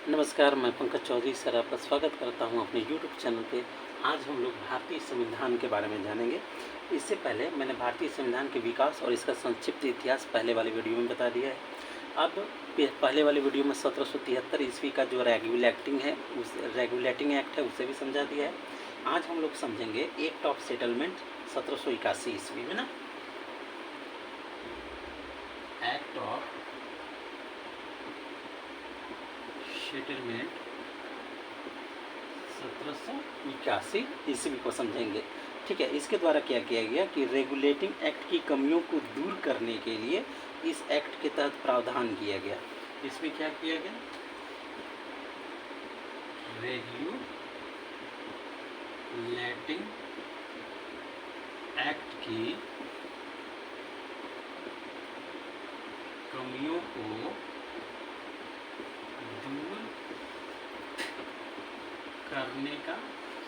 नमस्कार, मैं पंकज चौधरी सर आपका स्वागत करता हूं अपने यूट्यूब चैनल पे। आज हम लोग भारतीय संविधान के बारे में जानेंगे। इससे पहले मैंने भारतीय संविधान के विकास और इसका संक्षिप्त इतिहास पहले वाले वीडियो में बता दिया है। अब पहले वाले वीडियो में 1773 ईस्वी का जो रेगुलेटिंग एक्ट है उसे भी समझा दिया है। आज हम लोग समझेंगे एक्ट ऑफ सेटलमेंट 1781 ईस्वी में ना, एक्ट ऑफ सेटलमेंट 1781 ईस्वी को समझेंगे। ठीक है, इसके द्वारा क्या किया गया कि रेगुलेटिंग एक्ट की कमियों को दूर करने के लिए इस एक्ट के तहत प्रावधान किया गया। इसमें क्या किया गया? रेगुलेटिंग एक्ट की कमियों को दूर करने का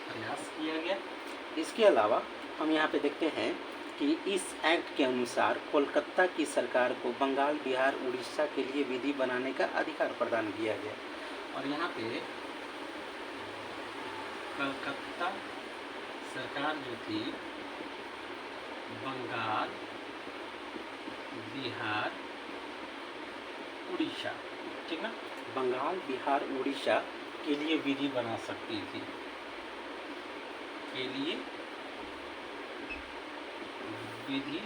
प्रयास किया गया। इसके अलावा हम यहाँ पे देखते हैं कि इस एक्ट के अनुसार कोलकाता की सरकार को बंगाल, बिहार, उड़ीसा के लिए विधि बनाने का अधिकार प्रदान किया गया। और यहाँ पे कोलकाता सरकार जो थी, बंगाल, बिहार, उड़ीसा, ठीक ना, बंगाल, बिहार, उड़ीसा के लिए विधि बना सकती थी, के लिए विधि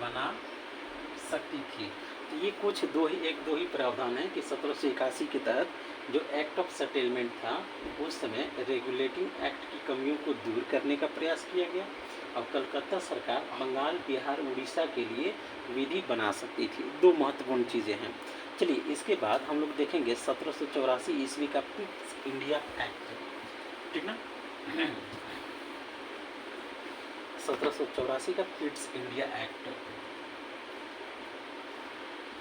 बना सकती थी। तो ये कुछ दो ही प्रावधान है कि 1781 के तहत जो एक्ट ऑफ सेटलमेंट था उस समय रेगुलेटिंग एक्ट की कमियों को दूर करने का प्रयास किया गया और कलकत्ता सरकार बंगाल, बिहार, उड़ीसा के लिए विधि बना सकती थी। दो महत्वपूर्ण चीज़ें हैं। चलिए, इसके बाद हम लोग देखेंगे 1784 ईस्वी का पिट्स इंडिया एक्ट, ठीक ना। 1784 का पिट्स इंडिया एक्ट,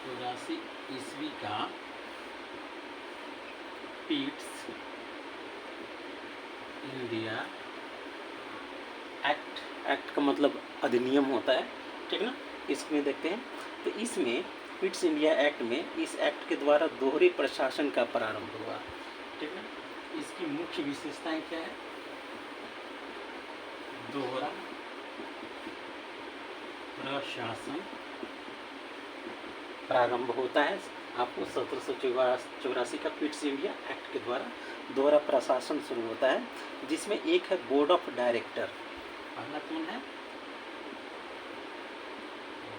84 ईस्वी का पिट्स इंडिया एक्ट। एक्ट का मतलब अधिनियम होता है, ठीक ना। इसमें देखते हैं तो इसमें पिट्स इंडिया एक्ट में इस एक्ट के द्वारा दोहरे प्रशासन का प्रारंभ हुआ, ठीक ना। इसकी मुख्य विशेषताएं क्या है? दोहरा प्रशासन प्रारंभ होता है आपको 1784 का पिट्स इंडिया एक्ट के द्वारा दोहरा प्रशासन शुरू होता है, जिसमें एक है बोर्ड ऑफ डायरेक्टर। पहला कौन है?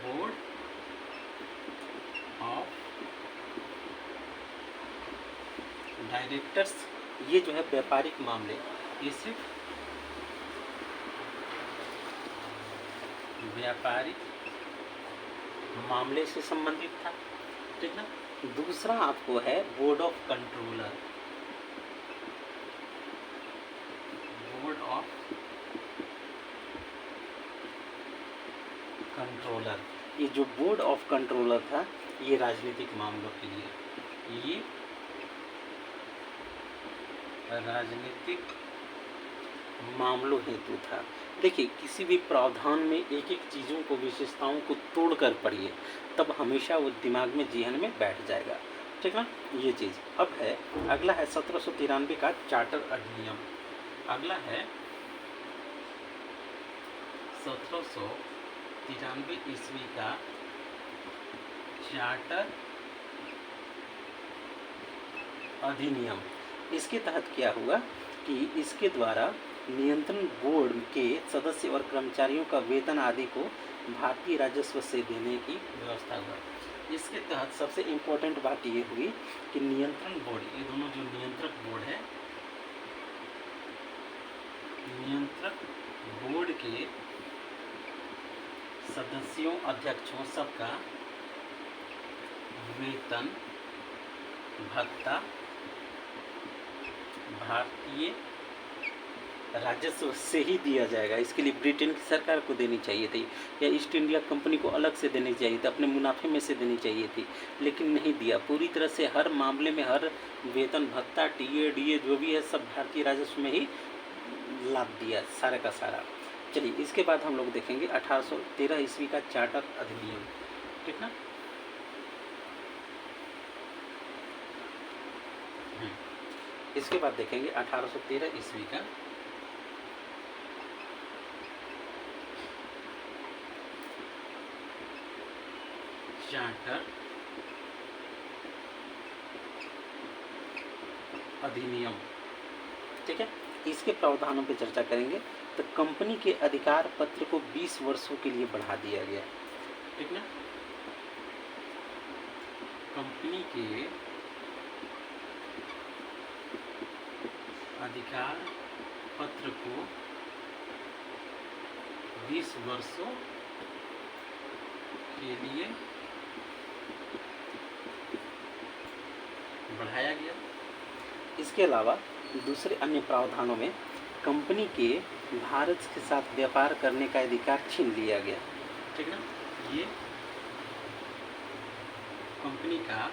Board of directors. ये जो है व्यापारिक मामले, ये सिर्फ व्यापारिक मामले से संबंधित था, ठीक ना। दूसरा आपको है board of controller. Board of controller, ये जो बोर्ड ऑफ कंट्रोलर था ये राजनीतिक मामलों के लिए, ये राजनीतिक मामलों हेतु था। देखिए, किसी भी प्रावधान में एक एक चीज़ों को, विशेषताओं को तोड़कर पढ़िए, तब हमेशा वो दिमाग में, ज़हन में बैठ जाएगा, ठीक ना। ये चीज़ अब है। अगला है 1793 का चार्टर अधिनियम। अगला है 1793 ईस्वी का चार्टर अधिनियम। इसके तहत क्या हुआ कि इसके द्वारा नियंत्रण बोर्ड के सदस्य और कर्मचारियों का वेतन आदि को भारतीय राजस्व से देने की व्यवस्था हुआ। इसके तहत सबसे इम्पोर्टेंट बात ये हुई कि नियंत्रण बोर्ड, ये दोनों जो नियंत्रक बोर्ड है, नियंत्रक बोर्ड के सदस्यों, अध्यक्षों सबका वेतन भत्ता भारतीय राजस्व से ही दिया जाएगा। इसके लिए ब्रिटेन की सरकार को देनी चाहिए थी या ईस्ट इंडिया कंपनी को अलग से देनी चाहिए थी, अपने मुनाफे में से देनी चाहिए थी, लेकिन नहीं दिया। पूरी तरह से हर मामले में हर वेतन भत्ता, टीए, डीए जो भी है सब भारतीय राजस्व में ही लाभ दिया, सारा का सारा। चलिए, इसके बाद हम लोग देखेंगे 1813 ईस्वी का चार्टर अधिनियम, ठीक ना। हम्म, इसके बाद देखेंगे 1813 ईस्वी का चार्टर अधिनियम। ठीक है, इसके प्रावधानों पर चर्चा करेंगे। तो कंपनी के अधिकार पत्र को 20 वर्षों के लिए बढ़ा दिया गया। ठीक ना, कंपनी के अधिकार पत्र को 20 वर्षों के लिए बढ़ाया गया। इसके अलावा दूसरे अन्य प्रावधानों में कंपनी के भारत के साथ व्यापार करने का अधिकार छीन लिया गया। ठीक ना, ये कंपनी का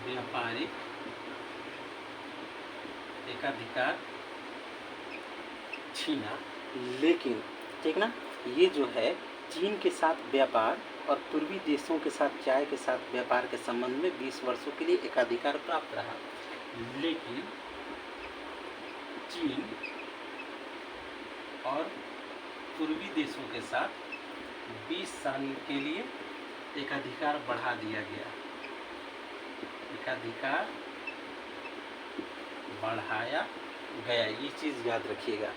व्यापारिक एकाधिकार छीना, लेकिन ठीक ना, ये जो है चीन के साथ व्यापार और पूर्वी देशों के साथ चाय के साथ व्यापार के संबंध में 20 वर्षों के लिए एकाधिकार प्राप्त रहा। लेकिन चीन और पूर्वी देशों के साथ 20 साल के लिए एकाधिकार बढ़ा दिया गया। एकाधिकार बढ़ाया गया, ये चीज़ याद रखिएगा।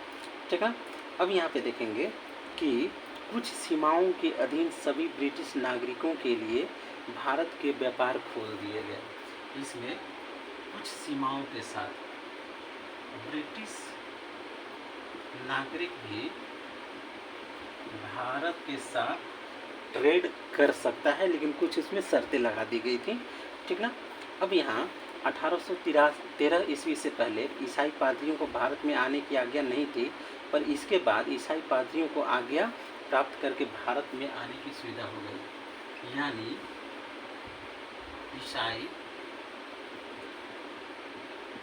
ठीक है, अब यहाँ पे देखेंगे कि कुछ सीमाओं के अधीन सभी ब्रिटिश नागरिकों के लिए भारत के व्यापार खोल दिए गए। इसमें कुछ सीमाओं के साथ ब्रिटिश नागरिक भी भारत के साथ ट्रेड कर सकता है, लेकिन कुछ इसमें शर्तें लगा दी गई थी। ठीक ना, अब यहाँ 1813 ईस्वी से पहले ईसाई पादरियों को भारत में आने की आज्ञा नहीं थी, पर इसके बाद ईसाई पादरियों को आज्ञा प्राप्त करके भारत में आने की सुविधा हो गई। यानी ईसाई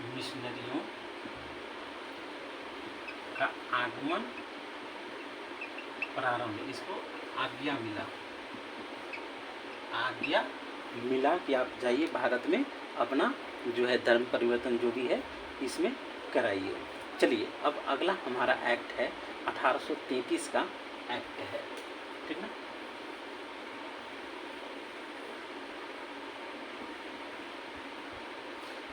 मिशनरियों का आगमन प्रारंभ, इसको आज्ञा मिला कि आप जाइए भारत में अपना जो है धर्म परिवर्तन जो भी है इसमें कराइए। चलिए, अब अगला हमारा एक्ट है 1833 का एक्ट है। ठीक ना,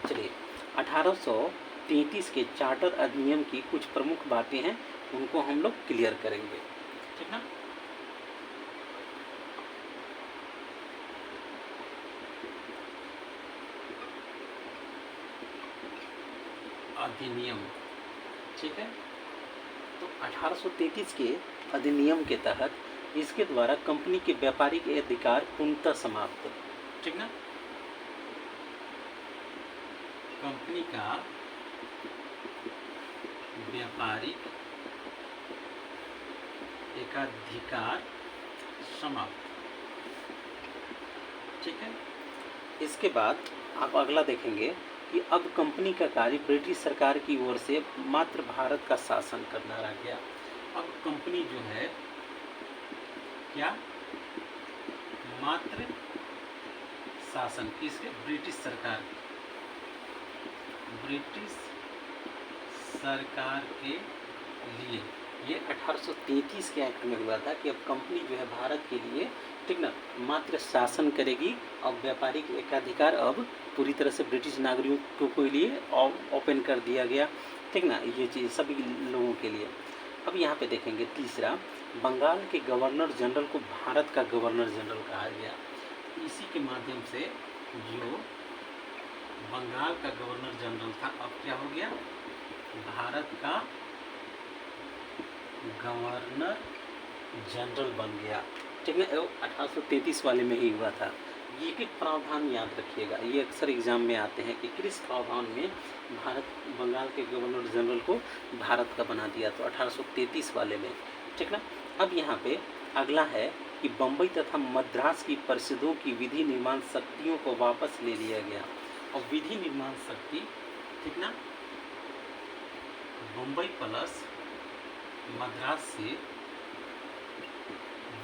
चलिए 1833 के चार्टर अधिनियम की कुछ प्रमुख बातें हैं, उनको हम लोग क्लियर करेंगे। ठीक ना, अधिनियम। ठीक है, तो 1833 के अधिनियम के तहत इसके द्वारा कंपनी के व्यापारिक अधिकार पूर्णतः समाप्त। ठीक ना, कंपनी का व्यापारिक एकाधिकार समाप्त। ठीक है, इसके बाद आप अगला देखेंगे कि अब कंपनी का कार्य ब्रिटिश सरकार की ओर से मात्र भारत का शासन करना रह गया। अब कंपनी जो है क्या, मात्र शासन किसके, ब्रिटिश सरकार के लिए। ये 1833 के एक्ट में हुआ था कि अब कंपनी जो है भारत के लिए, ठीक ना, मात्र शासन करेगी। अब व्यापारिक एकाधिकार अब पूरी तरह से ब्रिटिश नागरिकों के लिए ओपन कर दिया गया। ठीक ना, ये चीज़ सभी लोगों के लिए। अब यहाँ पे देखेंगे तीसरा, बंगाल के गवर्नर जनरल को भारत का गवर्नर जनरल कहा गया। इसी के माध्यम से जो बंगाल का गवर्नर जनरल था अब क्या हो गया, भारत का गवर्नर जनरल बन गया। ठीक है, 1833 वाले में ही हुआ था। ये एक प्रावधान याद रखिएगा, ये अक्सर एग्जाम में आते हैं कि किस प्रावधान में भारत बंगाल के गवर्नर जनरल को भारत का बना दिया, तो 1833 वाले में। ठीक ना, अब यहाँ पे अगला है कि बम्बई तथा मद्रास की परिषदों की विधि निर्माण शक्तियों को वापस ले लिया गया। और विधि निर्माण शक्ति, ठीक ना, बम्बई प्लस मद्रास से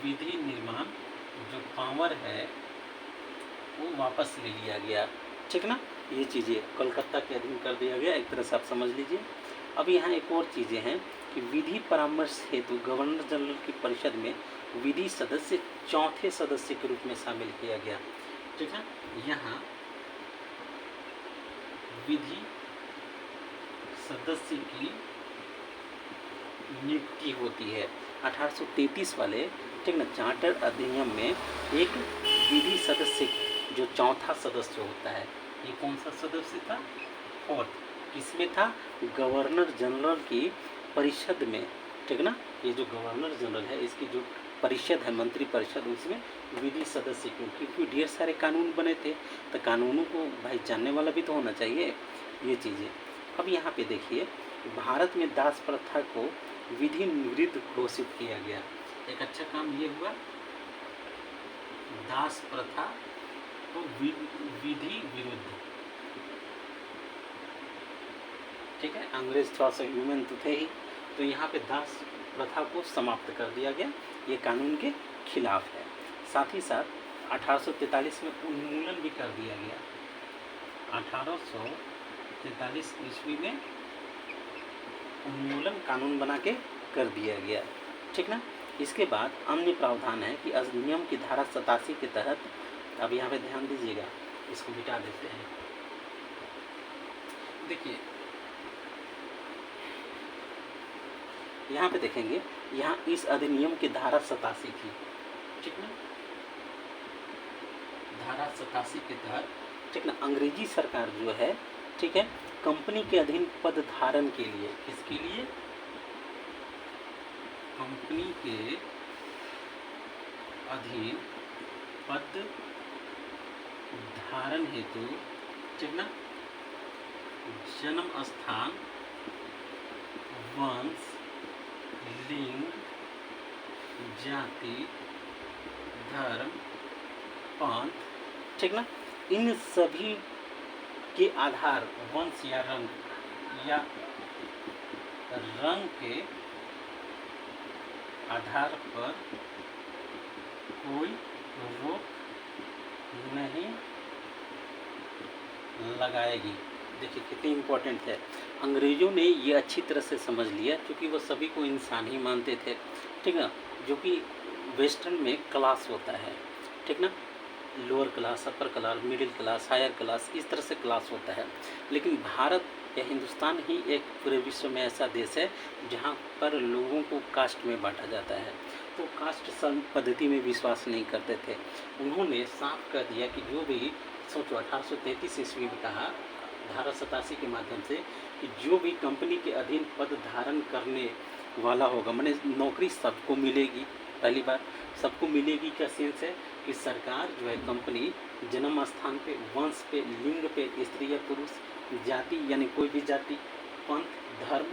विधि निर्माण जो पावर है वो वापस ले लिया गया। ठीक ना। ये चीज़ें कोलकाता के अधीन कर दिया गया, एक तरह से आप समझ लीजिए। अब यहाँ एक और चीज़ें हैं कि विधि परामर्श हेतु गवर्नर जनरल की परिषद में विधि सदस्य चौथे सदस्य के रूप में शामिल किया गया। ठीक है, यहाँ विधि सदस्य की नियुक्ति होती है 1833 वाले, ठीक ना, चार्टर अधिनियम में एक विधि सदस्य जो चौथा सदस्य होता है, ये कौन सा सदस्य था? फोर्थ। किसमें था? गवर्नर जनरल की परिषद में, ठीक ना। ये जो गवर्नर जनरल है इसकी जो परिषद है, मंत्री परिषद, उसमें विधि सदस्य, क्योंकि ढेर सारे कानून बने थे, तो कानूनों को भाई जानने वाला भी तो होना चाहिए, ये चीज़ें। अब यहाँ पे देखिए, भारत में दास प्रथा को विधि विरुद्ध घोषित किया गया। एक अच्छा काम ये हुआ, दास प्रथा को विधि विरुद्ध, ठीक है। अंग्रेज थोड़ा सा ह्यूमन तो थे ही, तो यहाँ पे दास प्रथा को समाप्त कर दिया गया, ये कानून के खिलाफ है। साथ ही साथ 1843 में उन्मूलन भी कर दिया गया। 1843 ईस्वी में उन्मूलन कानून बना के कर दिया गया, ठीक ना। इसके बाद अन्य प्रावधान है कि अधिनियम की धारा 87 के तहत, अब यहाँ पे ध्यान दीजिएगा, इसको मिटा देते हैं। देखिए यहाँ पे देखेंगे, यहाँ इस अधिनियम की धारा 87 थी, ठीक ना, धारा 87 के तहत, ठीक ना, अंग्रेजी सरकार जो है, ठीक है, कंपनी के अधीन पद धारण के लिए, किसके लिए? कंपनी के अधीन पद धारण हेतु, ठीक ना, जन्म स्थान, वंश, लिंग, जाति, धर्म, पंथ, ठीक ना, इन सभी के आधार, वंश या रंग के आधार पर कोई रोक नहीं लगाएगी। देखिए कितनी इम्पोर्टेंट है। अंग्रेज़ों ने ये अच्छी तरह से समझ लिया, क्योंकि वो सभी को इंसान ही मानते थे, ठीक ना, जो कि वेस्टर्न में क्लास होता है, ठीक ना, lower class, upper class, middle class, higher class, इस तरह से क्लास होता है। लेकिन भारत या हिंदुस्तान ही एक पूरे विश्व में ऐसा देश है जहाँ पर लोगों को कास्ट में बांटा जाता है, तो कास्ट पद्धति में विश्वास नहीं करते थे। उन्होंने साफ कर दिया कि जो भी, सोचो 1833 ईस्वी में कहा धारा 87 के माध्यम से कि जो भी कंपनी के अधीन पद धारण करने वाला होगा, माने नौकरी सबको मिलेगी। पहली बार सबको मिलेगी क्या सेंस है कि सरकार जो है कंपनी जन्म स्थान पे, वंश पे, लिंग पे, स्त्री या पुरुष, जाति यानी कोई भी जाति, पंथ, धर्म,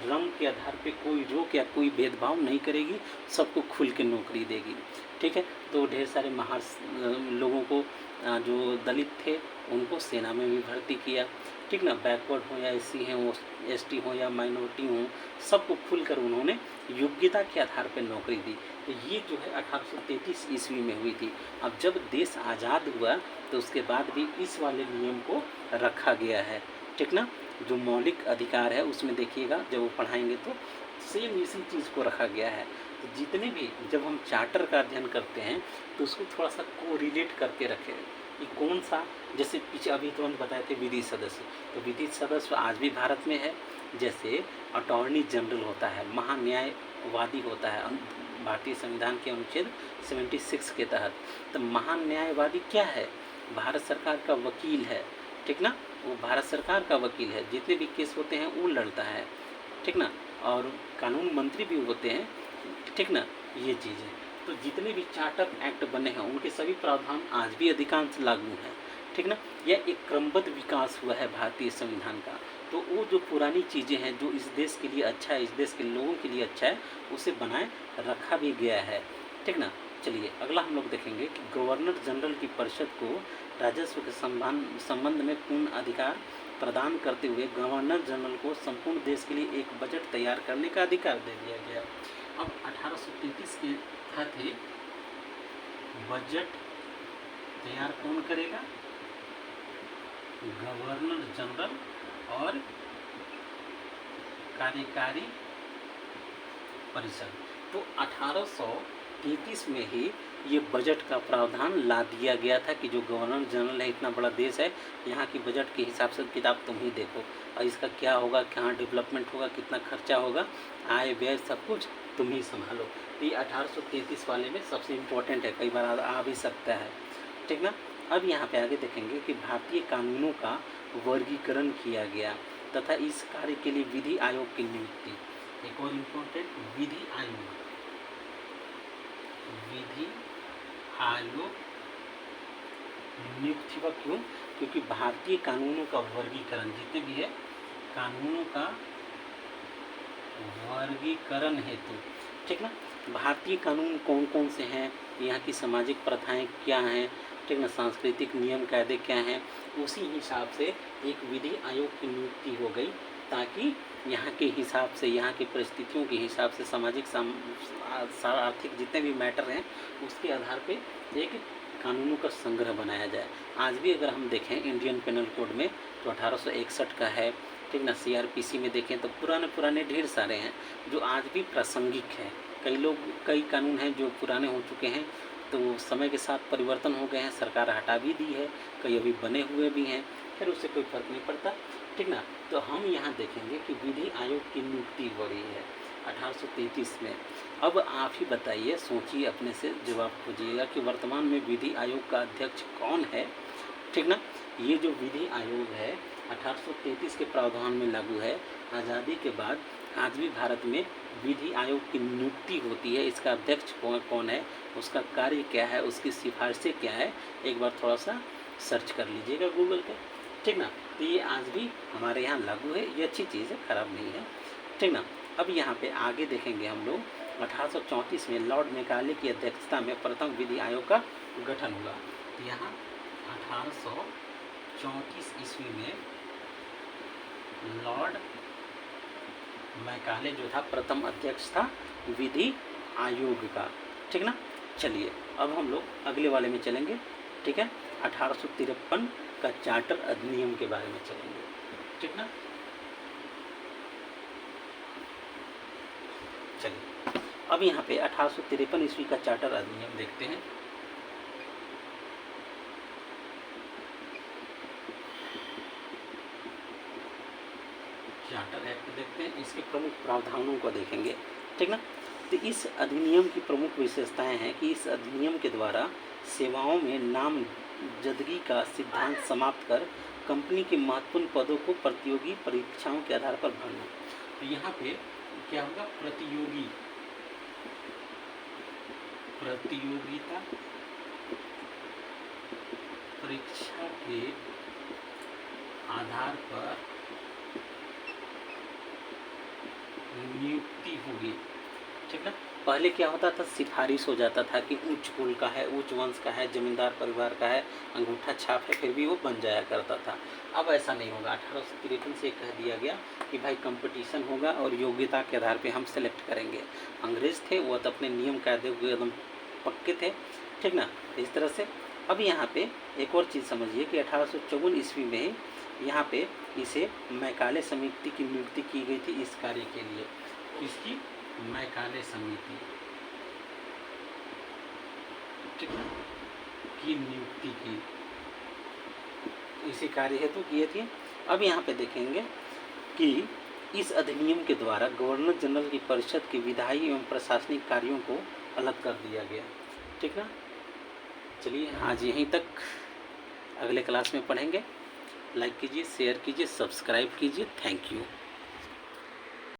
रंग के आधार पे कोई रोक या कोई भेदभाव नहीं करेगी, सबको खुल के नौकरी देगी, ठीक है। तो ढेर सारे लोगों को, जो दलित थे उनको सेना में भी भर्ती किया, ठीक ना, बैकवर्ड हो या एससी हो, एसटी हो या माइनॉरिटी हो, सबको खुलकर उन्होंने योग्यता के आधार पर नौकरी दी। तो ये जो है 1833 ईस्वी में हुई थी। अब जब देश आज़ाद हुआ तो उसके बाद भी इस वाले नियम को रखा गया है, ठीक ना। जो मौलिक अधिकार है उसमें देखिएगा, जब वो पढ़ाएंगे तो सेम इसी चीज़ को रखा गया है। तो जितने भी, जब हम चार्टर का अध्ययन करते हैं तो उसको थोड़ा सा कोरिलेट करके रखें कि कौन सा, जैसे पीछे अभी तुरंत बताए थे विधि सदस्य, तो विधि सदस्य आज भी भारत में है। जैसे अटॉर्नी जनरल होता है, महान्यायवादी होता है भारतीय संविधान के अनुच्छेद 76 के तहत। तो महान्यायवादी क्या है? भारत सरकार का वकील है, ठीक ना, वो भारत सरकार का वकील है, जितने भी केस होते हैं वो लड़ता है, ठीक ना। और कानून मंत्री भी होते हैं, ठीक ना, ये चीज़ें। तो जितने भी चार्टर एक्ट बने हैं उनके सभी प्रावधान आज भी अधिकांश लागू हैं, ठीक ना। यह एक क्रमबद्ध विकास हुआ है भारतीय संविधान का। तो वो जो पुरानी चीज़ें हैं जो इस देश के लिए अच्छा है, इस देश के लोगों के लिए अच्छा है, उसे बनाए रखा भी गया है, ठीक ना। चलिए अगला हम लोग देखेंगे कि गवर्नर जनरल की परिषद को राजस्व के संबंध में पूर्ण अधिकार प्रदान करते हुए गवर्नर जनरल को संपूर्ण देश के लिए एक बजट तैयार करने का अधिकार दे दिया गया। अब 1833 के तहत ही बजट तैयार कौन करेगा? गवर्नर जनरल और कार्यकारी परिषद। तो 1833 में ही ये बजट का प्रावधान ला दिया गया था कि जो गवर्नर जनरल है, इतना बड़ा देश है, यहाँ की बजट के हिसाब से किताब तुम ही देखो और इसका क्या होगा, कहाँ डेवलपमेंट होगा, कितना खर्चा होगा, आय व्यय सब कुछ तुम ही संभालो। तो ये 1833 वाले में सबसे इम्पोर्टेंट है, कई बार आ भी सकता है, ठीक ना। अब यहाँ पे आगे देखेंगे कि भारतीय कानूनों का वर्गीकरण किया गया तथा इस कार्य के लिए विधि आयोग की नियुक्ति। एक और इम्पोर्टेंट, विधि आयोग नियुक्त हुआ। क्यों? क्योंकि भारतीय कानूनों का वर्गीकरण, जितने भी है कानूनों का वर्गीकरण हेतु, ठीक ना, भारतीय कानून कौन कौन से हैं, यहाँ की सामाजिक प्रथाएं क्या हैं, ठीक ना, सांस्कृतिक नियम कायदे क्या हैं, उसी हिसाब से एक विधि आयोग की नियुक्ति हो गई ताकि यहाँ के हिसाब से, यहाँ की परिस्थितियों के हिसाब से सामाजिक आर्थिक जितने भी मैटर हैं उसके आधार पे एक कानूनों का संग्रह बनाया जाए। आज भी अगर हम देखें इंडियन पेनल कोड में तो 1861 का है, ठीक ना, CRPC में देखें तो पुराने ढेर सारे हैं जो आज भी प्रासंगिक हैं। कई कानून हैं जो पुराने हो चुके हैं तो समय के साथ परिवर्तन हो गए हैं, सरकार हटा भी दी है, कई अभी बने हुए भी हैं, फिर उससे कोई फर्क नहीं पड़ता, ठीक ना। तो हम यहाँ देखेंगे कि विधि आयोग की नियुक्ति हो रही है 1833 में। अब आप ही बताइए, सोचिए, अपने से जवाब खोजिएगा कि वर्तमान में विधि आयोग का अध्यक्ष कौन है, ठीक ना। ये जो विधि आयोग है 1833 के प्रावधान में लागू है। आज़ादी के बाद आज भी भारत में विधि आयोग की नियुक्ति होती है। इसका अध्यक्ष कौन है, उसका कार्य क्या है, उसकी सिफारिशें क्या है, एक बार थोड़ा सा सर्च कर लीजिएगा गूगल पे, ठीक ना। तो ये आज भी हमारे यहाँ लागू है, ये अच्छी चीज़ है, ख़राब नहीं है, ठीक ना। अब यहाँ पे आगे देखेंगे हम लोग 1834 में लॉर्ड मेकाले की अध्यक्षता में प्रथम विधि आयोग का गठन हुआ। यहाँ 1834 ईस्वी में लॉर्ड मैकाले जो था प्रथम अध्यक्ष था विधि आयोग का, ठीक ना। चलिए अब हम लोग अगले वाले में चलेंगे, ठीक है, 1853 का चार्टर अधिनियम के बारे में चलेंगे, ठीक ना। चलिए अब यहाँ पे 1853 ईस्वी का चार्टर अधिनियम देखते हैं। चार्टर एक्ट देखते हैं, इसके प्रमुख प्रावधानों को देखेंगे, ठीक ना। तो इस अधिनियम की प्रमुख विशेषताएं हैं कि इस अधिनियम के द्वारा सेवाओं में नामजदगी का सिद्धांत समाप्त कर कंपनी के महत्वपूर्ण पदों को प्रतियोगी परीक्षाओं के आधार पर भरना। तो यहाँ पे क्या होगा, प्रतियोगिता परीक्षा के आधार पर नियुक्ति होगी, ठीक ना। पहले क्या होता था, सिफारिश हो जाता था कि उच्च कुल का है, उच्च वंश का है, जमींदार परिवार का है, अंगूठा छाप है, फिर भी वो बन जाया करता था। अब ऐसा नहीं होगा। 1853 से कह दिया गया कि भाई कंपटीशन होगा और योग्यता के आधार पे हम सेलेक्ट करेंगे। अंग्रेज थे वो तो अपने नियम कायदे एकदम पक्के थे, ठीक ना। इस तरह से अब यहाँ पे एक और चीज़ समझिए कि 1854 ईस्वी में यहाँ पे इसे मैकाले समिति की नियुक्ति की गई थी इस कार्य के लिए। इसकी मैकाले समिति ठीक है की नियुक्ति की, इसी कार्य हेतु किए थे। अब यहाँ पे देखेंगे कि इस अधिनियम के द्वारा गवर्नर जनरल की परिषद के विधायी एवं प्रशासनिक कार्यों को अलग कर दिया गया, ठीक ना। चलिए आज यहीं तक, अगले क्लास में पढ़ेंगे। लाइक कीजिए, शेयर कीजिए, सब्सक्राइब कीजिए। Thank you.